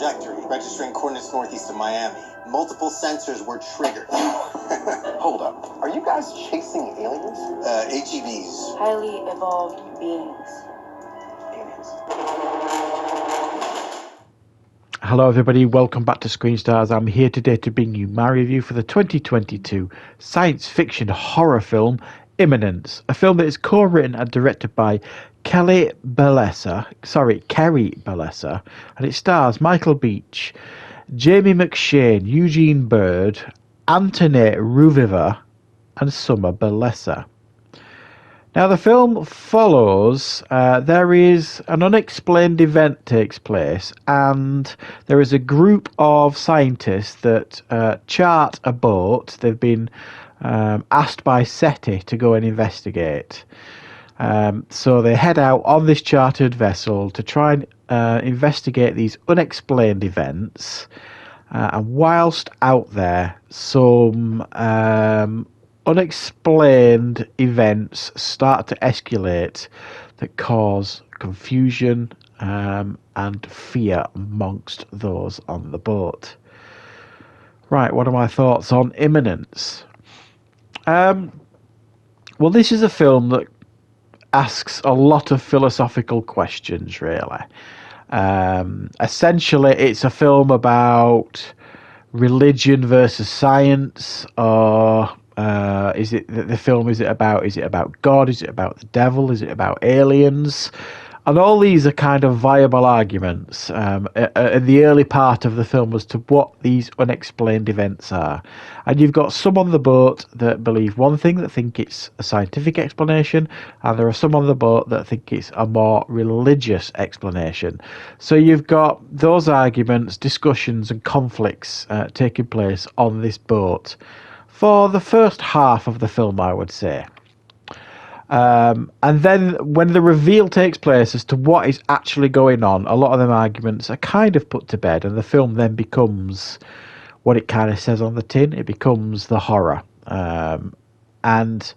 trajectory, registering coordinates northeast of Miami. Multiple sensors were triggered. Hold up. Are you guys chasing aliens? AGVs. Highly evolved beings. Aliens. Hello everybody, welcome back to Screenstars. I'm here today to bring you my review for the 2022 science fiction horror film Immanence, a film that is co-written and directed by Kerry Bellessa, and it stars Michael Beach, Jamie McShane, Eugene Bird, Anthony Ruviva, and Summer Bellessa. Now the film follows, there is an unexplained event takes place, and there is a group of scientists that chart a boat. They've been asked by SETI to go and investigate. So they head out on this chartered vessel to try and investigate these unexplained events. And whilst out there, some unexplained events start to escalate that cause confusion and fear amongst those on the boat. Right, what are my thoughts on Immanence? Well, this is a film that asks a lot of philosophical questions, really. Essentially, it's a film about religion versus science, or is it about God? Is it about the devil? Is it about aliens? And all these are kind of viable arguments in the early part of the film as to what these unexplained events are. And you've got some on the boat that believe one thing, that think it's a scientific explanation, and there are some on the boat that think it's a more religious explanation. So you've got those arguments, discussions and conflicts taking place on this boat for the first half of the film, I would say. And then when the reveal takes place as to what is actually going on, a lot of them arguments are kind of put to bed, and the film then becomes what it kind of says on the tin. It becomes the horror. And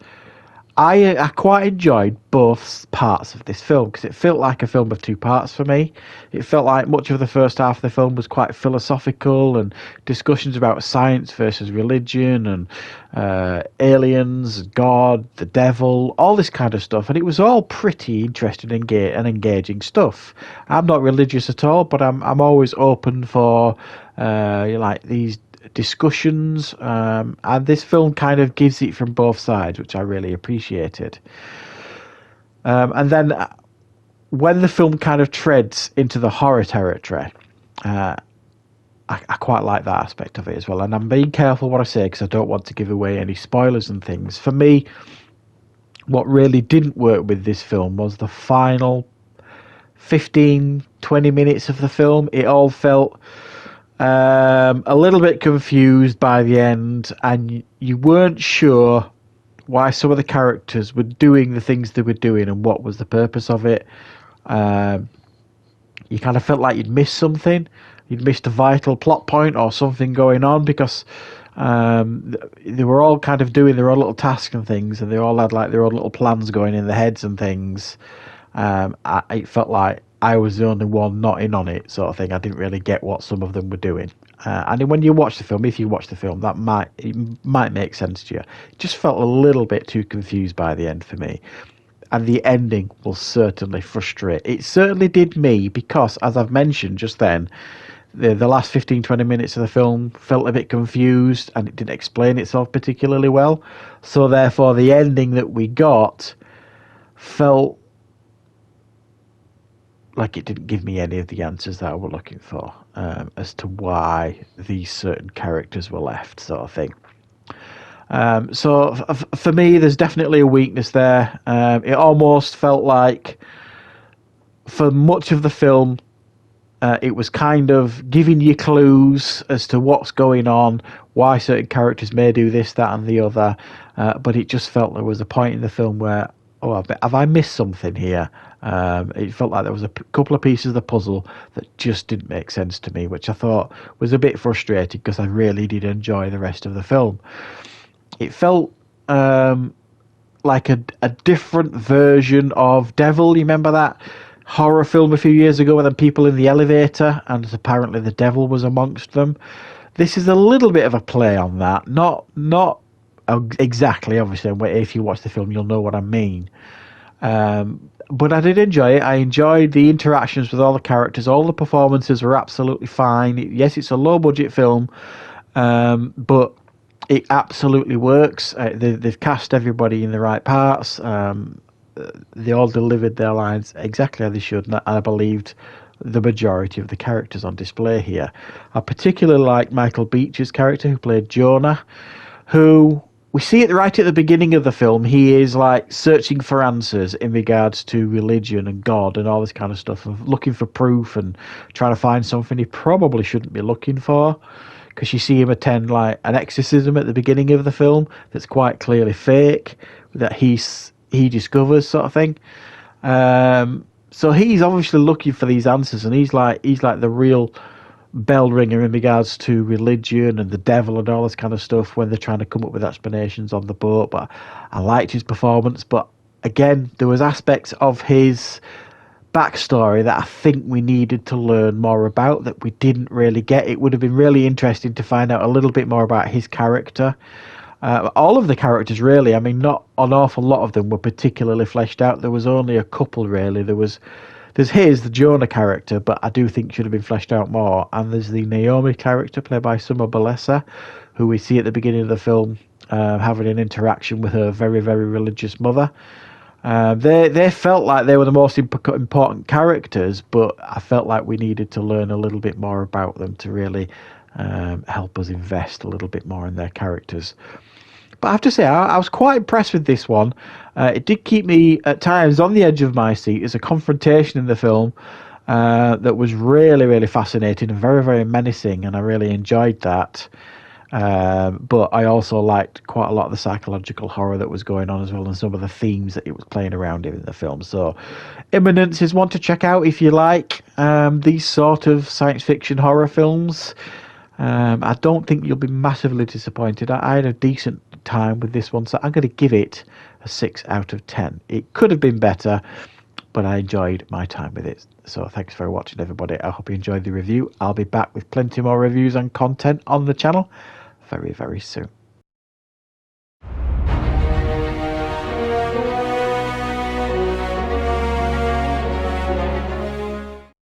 I quite enjoyed both parts of this film, because it felt like a film of two parts for me. It felt like much of the first half of the film was quite philosophical and discussions about science versus religion and aliens, God, the devil, all this kind of stuff. And it was all pretty interesting and engaging stuff. I'm not religious at all, but I'm always open for like these discussions, and this film kind of gives it from both sides, which I really appreciated. And then when the film kind of treads into the horror territory, I quite like that aspect of it as well. And I'm being careful what I say, because I don't want to give away any spoilers and things. For me, what really didn't work with this film was the final 15-20 minutes of the film. It all felt a little bit confused by the end, and you weren't sure why some of the characters were doing the things they were doing and what was the purpose of it. You kind of felt like you'd missed something. You'd missed a vital plot point or something going on, because they were all kind of doing their own little tasks and things, and they all had like their own little plans going in their heads and things. It felt like I was the only one not in on it, sort of thing. I didn't really get what some of them were doing. And when you watch the film, if you watch the film, it might make sense to you. It just felt a little bit too confused by the end for me. And the ending will certainly frustrate. It certainly did me, because, as I've mentioned just then, the last 15-20 minutes of the film felt a bit confused, and it didn't explain itself particularly well. So therefore, the ending that we got felt like it didn't give me any of the answers that I was looking for, as to why these certain characters were left, sort of thing. So for me, there's definitely a weakness there. It almost felt like, for much of the film, it was kind of giving you clues as to what's going on, why certain characters may do this, that, and the other. But it just felt there was a point in the film where, have I missed something here? It felt like there was a couple of pieces of the puzzle that just didn't make sense to me, which I thought was a bit frustrating, because I really did enjoy the rest of the film. It felt like a different version of Devil. You remember that horror film a few years ago with people in the elevator, and apparently the devil was amongst them. This is a little bit of a play on that. Not exactly, obviously. If you watch the film, you'll know what I mean. But I did enjoy it. I enjoyed the interactions with all the characters. All the performances were absolutely fine. Yes, it's a low-budget film, but it absolutely works. They've cast everybody in the right parts. They all delivered their lines exactly how they should, and I believed the majority of the characters on display here. I particularly like Michael Beach's character, who played Jonah, who we see it right at the beginning of the film. He is like searching for answers in regards to religion and God and all this kind of stuff, and looking for proof and trying to find something he probably shouldn't be looking for. Because you see him attend like an exorcism at the beginning of the film that's quite clearly fake, that he discovers, sort of thing. So he's obviously looking for these answers, and he's like the real bell ringer in regards to religion and the devil and all this kind of stuff when they're trying to come up with explanations on the boat. But I liked his performance, but again, there was aspects of his backstory that I think we needed to learn more about that we didn't really get. It would have been really interesting to find out a little bit more about his character. All of the characters, really. I mean, not an awful lot of them were particularly fleshed out. There was only a couple, really. There's the Jonah character, but I do think should have been fleshed out more. And there's the Naomi character, played by Summer Balessa, who we see at the beginning of the film having an interaction with her very, very religious mother. They felt like they were the most important characters, but I felt like we needed to learn a little bit more about them to really help us invest a little bit more in their characters. But I have to say, I was quite impressed with this one. It did keep me at times on the edge of my seat. There's a confrontation in the film that was really, really fascinating and very, very menacing, and I really enjoyed that. But I also liked quite a lot of the psychological horror that was going on as well, and some of the themes that it was playing around in the film. So Immanence is one to check out if you like these sort of science fiction horror films. I don't think you'll be massively disappointed. I had a decent time with this one, so I'm going to give it a 6 out of 10. It could have been better, but I enjoyed my time with it. So thanks for watching, everybody. I hope you enjoyed the review. I'll be back with plenty more reviews and content on the channel very, very soon.